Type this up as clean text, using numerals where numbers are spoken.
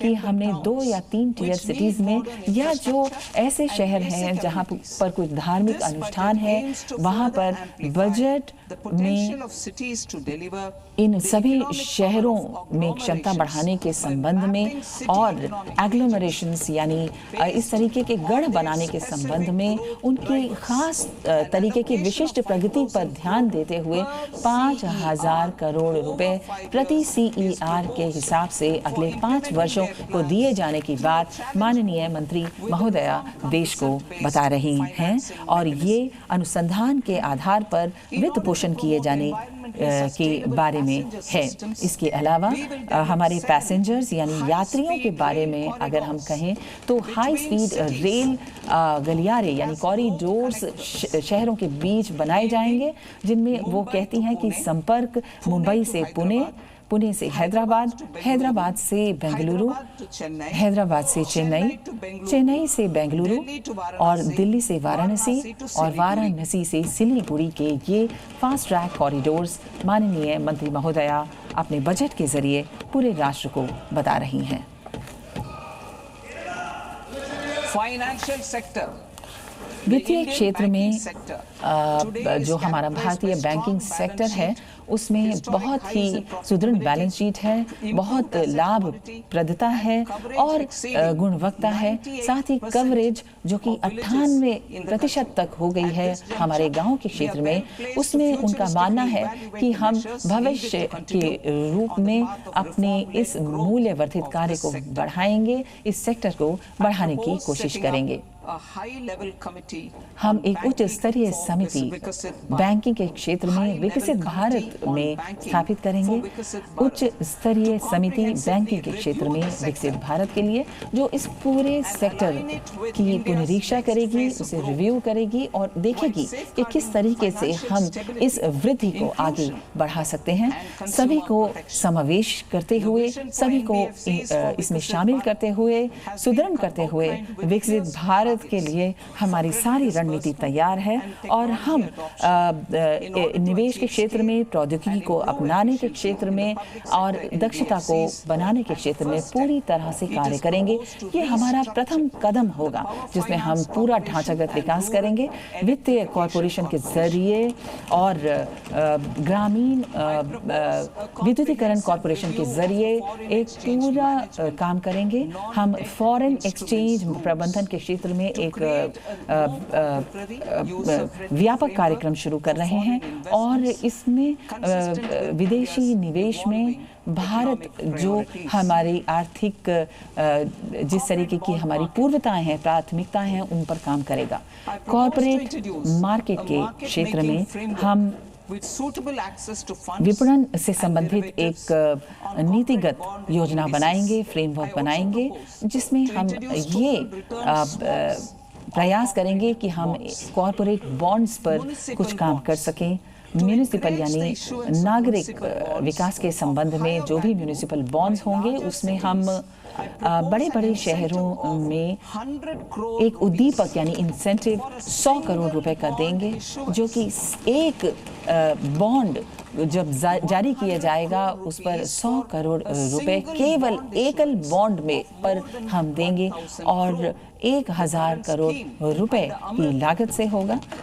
कि हमने 2 या 3 टियर सिटीज में या जो ऐसे शहर हैं जहां पर कुछ धार्मिक अनुष्ठान है वहां पर बजट में इन सभी शहरों में क्षमता बढ़ाने के संबंध में और एग्लोमरेशंस यानी इस तरीके के गढ़ बनाने के संबंध में उनकी खास तरीके की विशिष्ट प्रगति पर ध्यान देते हुए 5,000 करोड़ रुपए प्रति CER के हिसाब से अगले 5 वर्षों को दिए जाने की बात माननीय मंत्री महोदया देश को बता रही हैं और ये अनुसंधान के आधार पर वित्त पोषण किए जाने के बारे में है। इसके अलावा हमारे पैसेंजर्स यानी यात्रियों के बारे में अगर हम कहें तो हाई स्पीड रेल गलियारे यानी कॉरिडोर्स शहरों के बीच बनाए जाएंगे जिनमें वो कहती हैं कि संपर्क मुंबई से पुणे, पुणे से हैदराबाद, हैदराबाद से बेंगलुरु, हैदराबाद से चेन्नई, चेन्नई से बेंगलुरु और दिल्ली से वाराणसी और वाराणसी से सिलीगुड़ी के ये फास्ट ट्रैक कॉरिडोर्स माननीय मंत्री महोदया अपने बजट के जरिए पूरे राष्ट्र को बता रही हैं। फाइनेंशियल सेक्टर, वित्तीय क्षेत्र में जो हमारा भारतीय बैंकिंग सेक्टर है उसमें बहुत ही सुदृढ़ बैलेंस शीट है, बहुत लाभप्रदता है और गुणवत्ता है। साथ ही कवरेज जो कि 98% तक हो गई है हमारे गांव के क्षेत्र में, उसमें उनका मानना है कि हम भविष्य के रूप में अपने इस मूल्यवर्धित कार्य को बढ़ाएंगे, इस सेक्टर को बढ़ाने की कोशिश करेंगे। हम एक उच्च स्तरीय समिति बैंकिंग के क्षेत्र में विकसित भारत में स्थापित करेंगे। उच्च स्तरीय समिति बैंकिंग के क्षेत्र में विकसित भारत के लिए जो इस पूरे सेक्टर की पुनरीक्षा करेगी, उसे रिव्यू करेगी और देखेगी कि किस तरीके से हम इस वृद्धि को आगे बढ़ा सकते हैं। सभी को समावेश करते हुए, सभी को इसमें शामिल करते हुए, सुदृढ़ करते हुए विकसित भारत के लिए हमारी सारी रणनीति तैयार है और हम निवेश के क्षेत्र में, प्रौद्योगिकी को अपनाने के क्षेत्र में और दक्षता को बनाने के क्षेत्र में पूरी तरह से कार्य करेंगे। ये हमारा प्रथम कदम होगा जिसमें हम पूरा ढांचागत विकास करेंगे वित्तीय कॉरपोरेशन के जरिए और ग्रामीण विद्युतीकरण कॉरपोरेशन के जरिए एक पूरा काम करेंगे। हम फॉरेन एक्सचेंज प्रबंधन के क्षेत्र में एक व्यापक कार्यक्रम शुरू कर रहे हैं और इसमें विदेशी निवेश में भारत जो हमारी आर्थिक जिस तरीके की हमारी पूर्वताएं हैं, प्राथमिकताएं हैं, उन पर काम करेगा। कॉर्पोरेट मार्केट के क्षेत्र में हम विपणन से संबंधित एक नीतिगत योजना बनाएंगे, फ्रेमवर्क बनाएंगे जिसमें हम ये प्रयास करेंगे कि हम कॉर्पोरेट बॉन्ड्स पर कुछ काम कर सकें। म्यूनिसिपल यानी नागरिक विकास के संबंध में जो भी म्यूनिसिपल बॉन्ड्स होंगे उसमें हम बड़े बड़े शहरों में एक उद्दीपक यानी इंसेंटिव 100 करोड़ रुपए का देंगे जो कि एक बॉन्ड जब जारी किया जाएगा उस पर 100 करोड़ रुपए केवल एकल बॉन्ड में पर हम देंगे और 1,000 करोड़ रुपए की लागत से होगा।